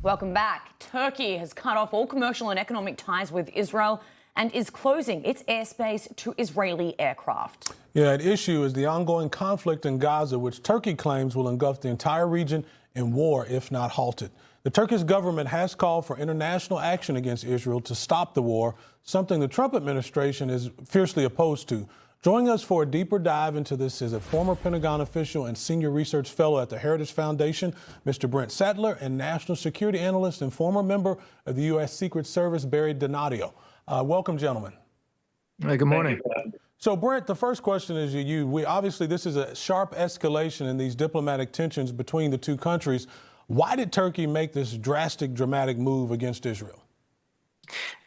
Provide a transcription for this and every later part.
Welcome back. Turkey has cut off all commercial and economic ties with Israel and is closing its airspace to Israeli aircraft. Yeah, at issue is the ongoing conflict in Gaza, which Turkey claims will engulf the entire region in war if not halted. The Turkish government has called for international action against Israel to stop the war, something the Trump administration is fiercely opposed to. Joining us for a deeper dive into this is a former Pentagon official and senior research fellow at the Heritage Foundation, Mr. Brent Sattler, and national security analyst and former member of the U.S. Secret Service, Barry Donadio. Welcome, gentlemen. Hey, good morning. So, Brent, the first question is you. Obviously, this is a sharp escalation in these diplomatic tensions between the two countries. Why did Turkey make this dramatic move against Israel?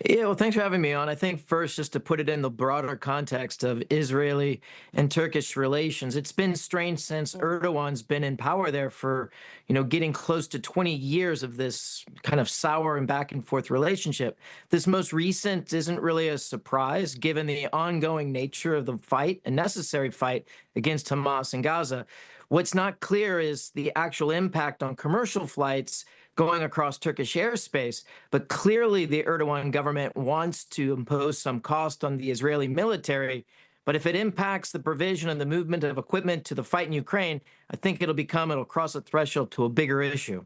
Yeah, well, thanks for having me on. I think first, just to put it in the broader context of Israeli and Turkish relations, it's been strange since Erdogan's been in power there for, getting close to 20 years of this kind of sour and back and forth relationship. This most recent isn't really a surprise, given the ongoing nature of the fight, a necessary fight against Hamas in Gaza. What's not clear is the actual impact on commercial flights going across Turkish airspace, but clearly the Erdogan government wants to impose some cost on the Israeli military. But if it impacts the provision and the movement of equipment to the fight in Ukraine, I think it'll cross a threshold to a bigger issue.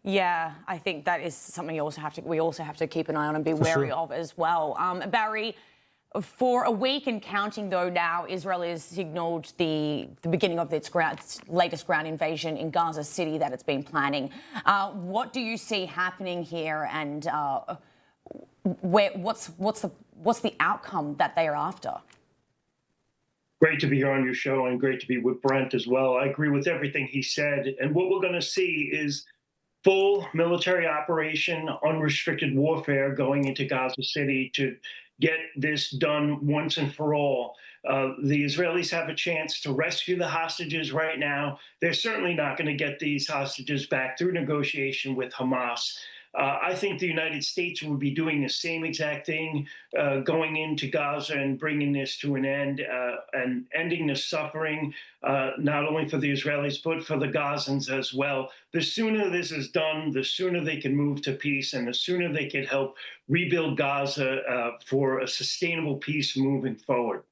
Yeah, I think that is something we also have to keep an eye on and be wary of as well. Barry, for a week and counting, though, now Israel has signaled the beginning of its latest ground invasion in Gaza City that it's been planning. What do you see happening here, and what's the outcome that they are after? Great to be here on your show, and great to be with Brent as well. I agree with everything he said, and what we're going to see is full military operation, unrestricted warfare going into Gaza City to get this done once and for all. The Israelis have a chance to rescue the hostages right now. They're certainly not going to get these hostages back through negotiation with Hamas. I think the United States would be doing the same exact thing, going into Gaza and bringing this to an end and ending the suffering, not only for the Israelis, but for the Gazans as well. The sooner this is done, the sooner they can move to peace, and the sooner they can help rebuild Gaza for a sustainable peace moving forward.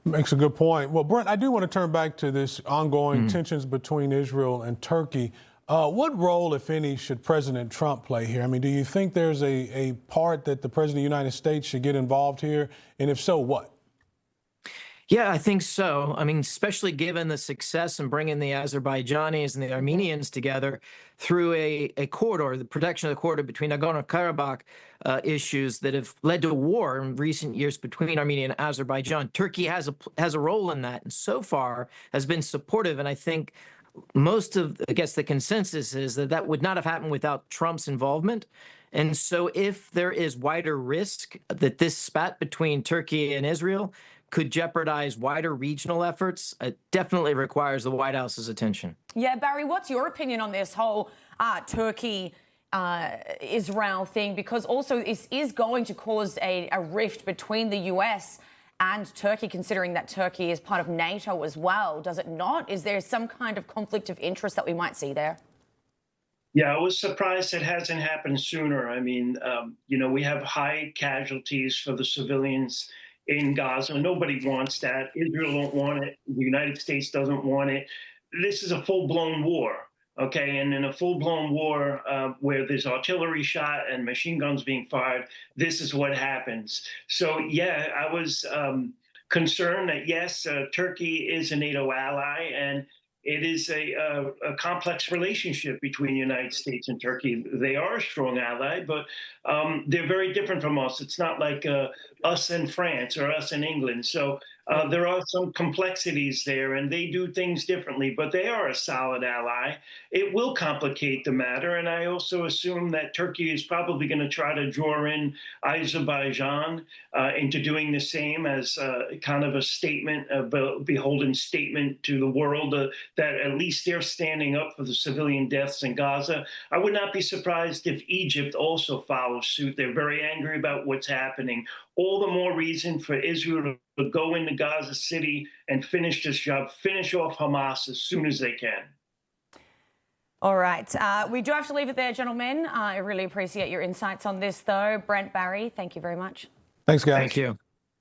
Makes a good point. Well, Brent, I do want to turn back to this ongoing tensions between Israel and Turkey. What role, if any, should President Trump play here? I mean, do you think there's a part that the President of the United States should get involved here? And if so, what? Yeah, I think so. I mean, especially given the success in bringing the Azerbaijanis and the Armenians together through a corridor, the protection of the corridor between Nagorno-Karabakh issues that have led to a war in recent years between Armenia and Azerbaijan. Turkey has a role in that, and so far has been supportive. And I think the consensus is that that would not have happened without Trump's involvement. And so if there is wider risk that this spat between Turkey and Israel could jeopardize wider regional efforts, it definitely requires the White House's attention. Yeah, Barry, what's your opinion on this whole Turkey-Israel thing? Because also this is going to cause a rift between the U.S. and Turkey, considering that Turkey is part of NATO as well, does it not? Is there some kind of conflict of interest that we might see there? Yeah, I was surprised it hasn't happened sooner. I mean, we have high casualties for the civilians in Gaza. Nobody wants that. Israel don't want it. The United States doesn't want it. This is a full-blown war. Okay, and in a full-blown war where there's artillery shot and machine guns being fired, this is what happens. So, yeah, I was concerned that, yes, Turkey is a NATO ally, and it is a complex relationship between the United States and Turkey. They are a strong ally, but they're very different from us. It's not like us and France or us and England. So there are some complexities there, and they do things differently, but they are a solid ally. It will complicate the matter, and I also assume that Turkey is probably going to try to draw in Azerbaijan into doing the same as kind of a statement, a beholden statement to the world that at least they're standing up for the civilian deaths in Gaza. I would not be surprised if Egypt also follows suit. They're very angry about what's happening. All the more reason for Israel to go into Gaza City and finish this job, finish off Hamas as soon as they can. All right. We do have to leave it there, gentlemen. I really appreciate your insights on this, though. Brent, Barry, thank you very much. Thanks, guys. Thank you.